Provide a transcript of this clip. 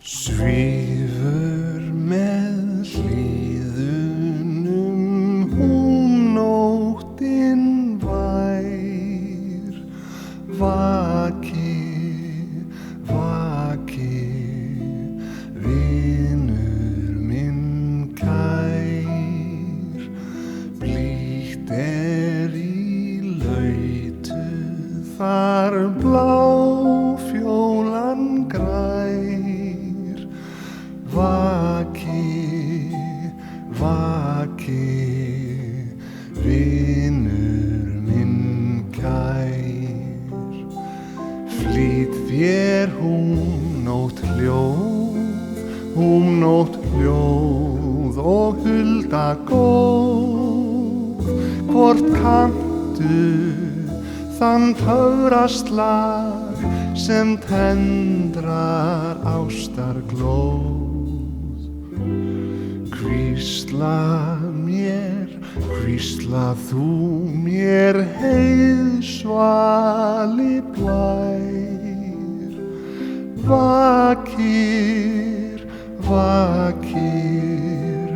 Svífur með hlíðunum hún nóttin vær, vaki, vaki, vinur minn kær, blítt í lautu þar bláfjólan grær, vaki, vaki, vinur minn kær, flýt þér nótt hljóð og hulda góð, hvort kanntu þann töfraslag sem tendrar ástar glóð. Hvísla þú mér heiðsvali blær, vakir, vakir,